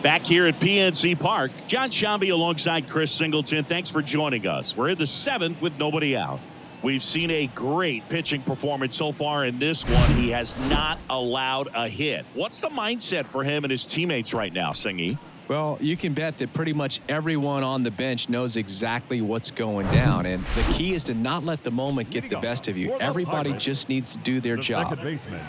Back here at PNC Park, John Shambi alongside Chris Singleton. Thanks for joining us. We're in the 7th with nobody out. We've seen a great pitching performance so far in this one. He has not allowed a hit. What's the mindset for him and his teammates right now, Singy? Well, you can bet that pretty much everyone on the bench knows exactly what's going down, and the key is to not let the moment get the best of you. Everybody just needs to do their job. Second baseman,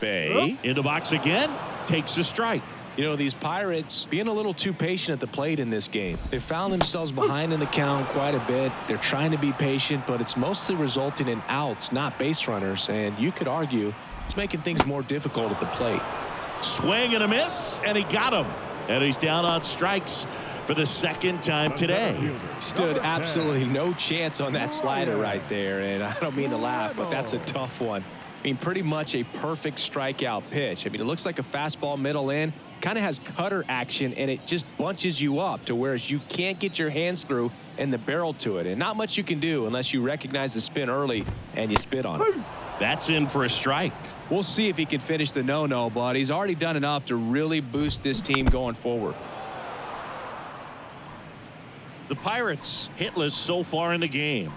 Bay in the box again, takes a strike. You know, these Pirates being a little too patient at the plate in this game. They found themselves behind in the count quite a bit. They're trying to be patient, but it's mostly resulting in outs, not base runners. And you could argue it's making things more difficult at the plate. Swing and a miss, and he got him. And he's down on strikes for the second time today. Stood absolutely no chance on that slider right there. And I don't mean to laugh, but that's a tough one. I mean, pretty much a perfect strikeout pitch. I mean, it looks like a fastball middle in. Kind of has cutter action, and it just bunches you up to whereas you can't get your hands through and the barrel to it. And not much you can do unless you recognize the spin early and you spit on it. That's in for a strike. We'll see if he can finish the no-no, but he's already done enough to really boost this team going forward. The Pirates hitless so far in the game.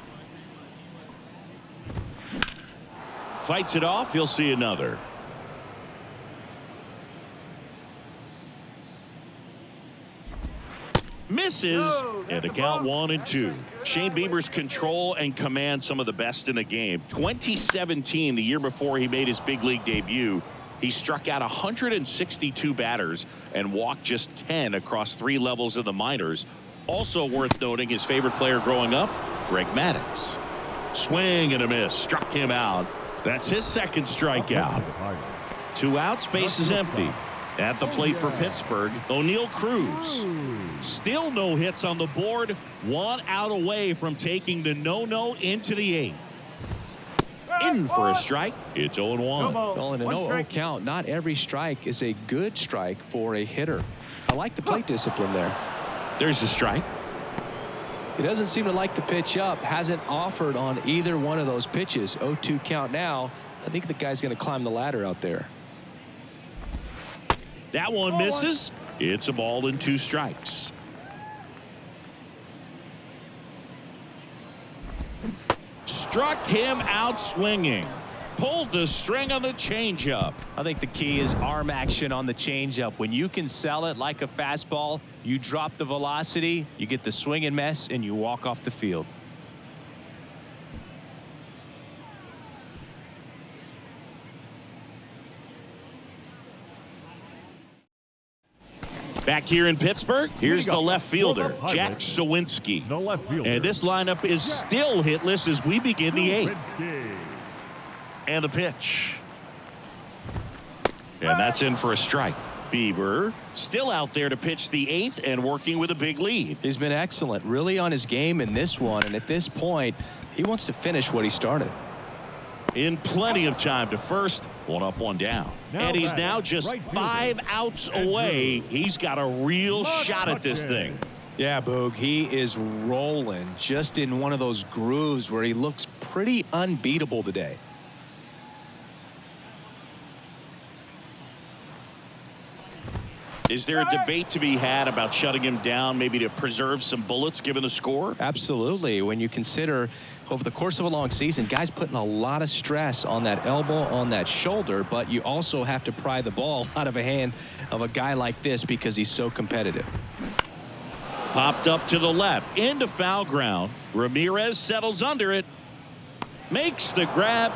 Fights it off. He'll see another. Misses, and the count 1-2. Shane Bieber's control and command some of the best in the game. 2017, the year before he made his big league debut, he struck out 162 batters and walked just 10 across 3 levels of the minors. Also worth noting, his favorite player growing up, Greg Maddux. Swing and a miss, struck him out. That's his second strikeout. 2 outs, base is empty. At the plate for Pittsburgh, O'Neal Cruz. Still no hits on the board. 1 out away from taking the no-no into the 8th. In for a strike. It's 0-1. Well, in an 0-0 count, not every strike is a good strike for a hitter. I like the plate discipline there. There's the strike. He doesn't seem to like the pitch up. Hasn't offered on either one of those pitches. 0-2 count now. I think the guy's going to climb the ladder out there. That one misses. It's a ball and 2 strikes. Struck him out swinging. Pulled the string on the changeup. I think the key is arm action on the changeup. When you can sell it like a fastball, you drop the velocity, you get the swing and miss, and you walk off the field. Back here in Pittsburgh, here's the left fielder, Jack Sawinski. And this lineup is still hitless as we begin the 8th. And the pitch. And that's in for a strike. Bieber still out there to pitch the 8th and working with a big lead. He's been excellent, really on his game in this one. And at this point, he wants to finish what he started. In plenty of time to first. 1 up, 1 down. And he's now just 5 outs away. He's got a real shot at this thing. Yeah, Boog, he is rolling just in one of those grooves where he looks pretty unbeatable today. Is there a debate to be had about shutting him down, maybe to preserve some bullets given the score? Absolutely. When you consider over the course of a long season, guys putting a lot of stress on that elbow, on that shoulder, but you also have to pry the ball out of a hand of a guy like this because he's so competitive. Popped up to the left into foul ground. Ramirez settles under it, makes the grab,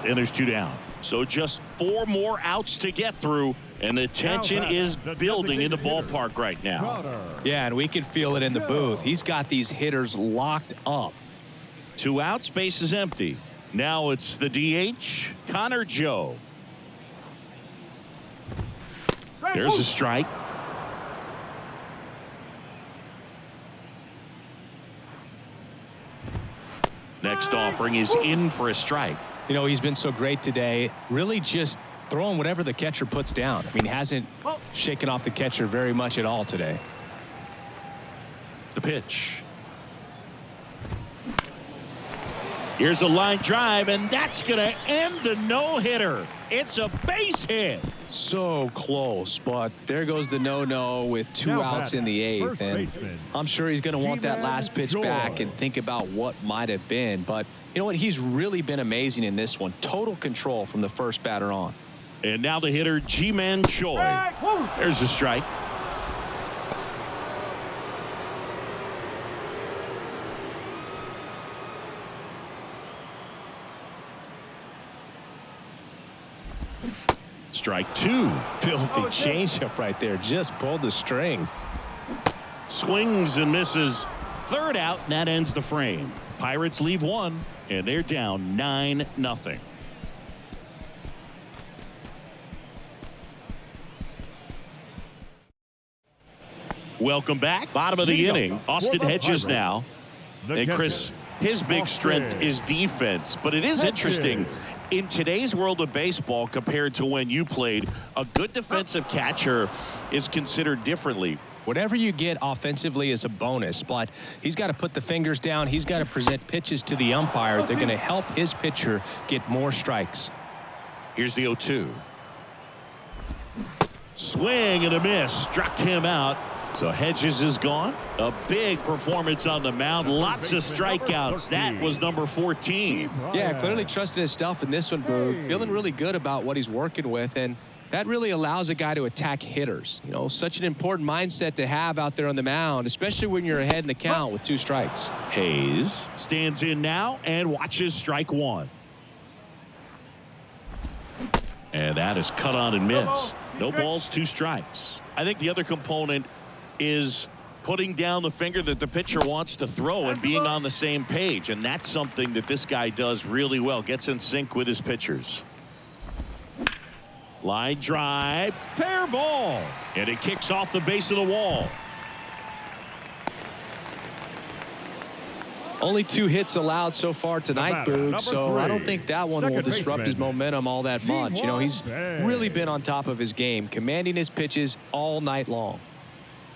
and there's 2 down. So just 4 more outs to get through. And the tension is building in the ballpark right now. Yeah, and we can feel it in the booth. He's got these hitters locked up. 2 outs, base is empty. Now it's the DH, Connor Joe. There's a strike. Next offering is in for a strike. You know, he's been so great today. Really just throwing whatever the catcher puts down. I mean, he hasn't shaken off the catcher very much at all today. The pitch. Here's a line drive, and that's going to end the no-hitter. It's a base hit. So close, but there goes the no-no with two outs in the eighth. And I'm sure he's going to want that last pitch back and think about what might have been. But you know what? He's really been amazing in this one. Total control from the first batter on. And now the hitter, Ji-Man Choi. There's a strike. Strike two. Filthy changeup right there. Just pulled the string. Swings and misses. Third out, and that ends the frame. Pirates leave one, and they're down 9-0. Welcome back. Bottom of the inning. Austin Hedges now. And Chris, his big strength is defense, but it is interesting. In today's world of baseball, compared to when you played, a good defensive catcher is considered differently. Whatever you get offensively is a bonus, but he's got to put the fingers down. He's got to present pitches to the umpire. They're going to help his pitcher get more strikes. Here's the 0-2. Swing and a miss. Struck him out. So Hedges is gone. A big performance on the mound. Lots of strikeouts. That was number 14. Yeah, clearly trusting his stuff in this one, Boog. Feeling really good about what he's working with, and that really allows a guy to attack hitters. You know, such an important mindset to have out there on the mound, especially when you're ahead in the count with 2 strikes. Hayes stands in now and watches strike one. And that is cut on and missed. No balls, 2 strikes. I think the other component is putting down the finger that the pitcher wants to throw and being on the same page. And that's something that this guy does really well. Gets in sync with his pitchers. Line drive. Fair ball. And it kicks off the base of the wall. Only 2 hits allowed so far tonight, Boog, so I don't think that one will disrupt his momentum all that much. You know, he's really been on top of his game, commanding his pitches all night long.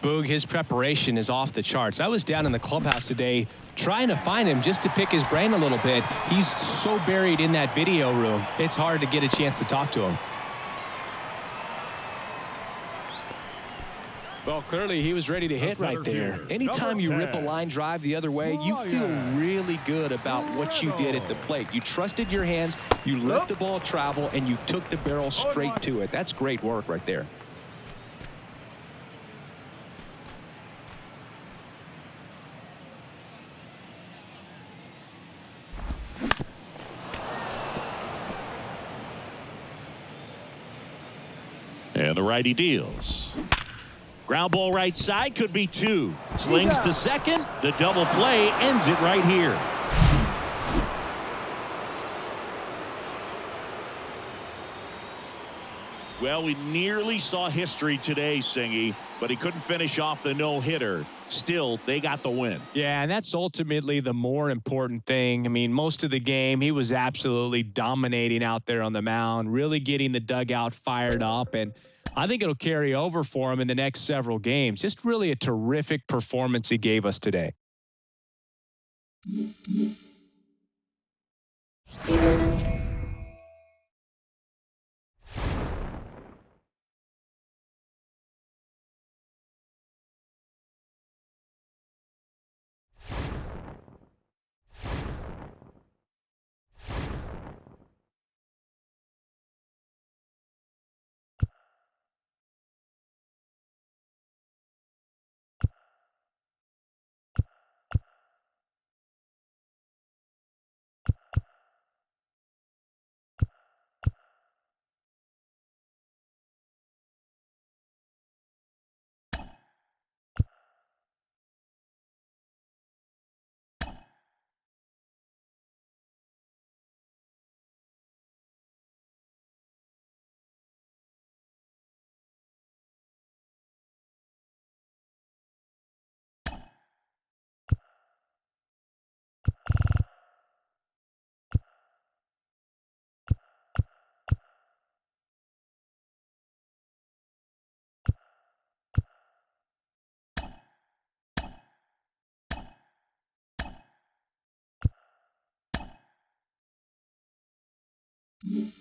Boog, his preparation is off the charts. I was down in the clubhouse today trying to find him just to pick his brain a little bit. He's so buried in that video room, it's hard to get a chance to talk to him. Well, clearly he was ready to hit right there. Anytime you rip a line drive the other way, you feel really good about what you did at the plate. You trusted your hands, you let the ball travel, and you took the barrel straight to it. That's great work right there. And the righty deals. Ground ball right side, could be 2. Slings to second. The double play ends it right here. Well, we nearly saw history today, Singy, but he couldn't finish off the no-hitter. Still, they got the win. Yeah, and that's ultimately the more important thing. I mean, most of the game, he was absolutely dominating out there on the mound, really getting the dugout fired up, and I think it'll carry over for him in the next several games. Just really a terrific performance he gave us today. 1.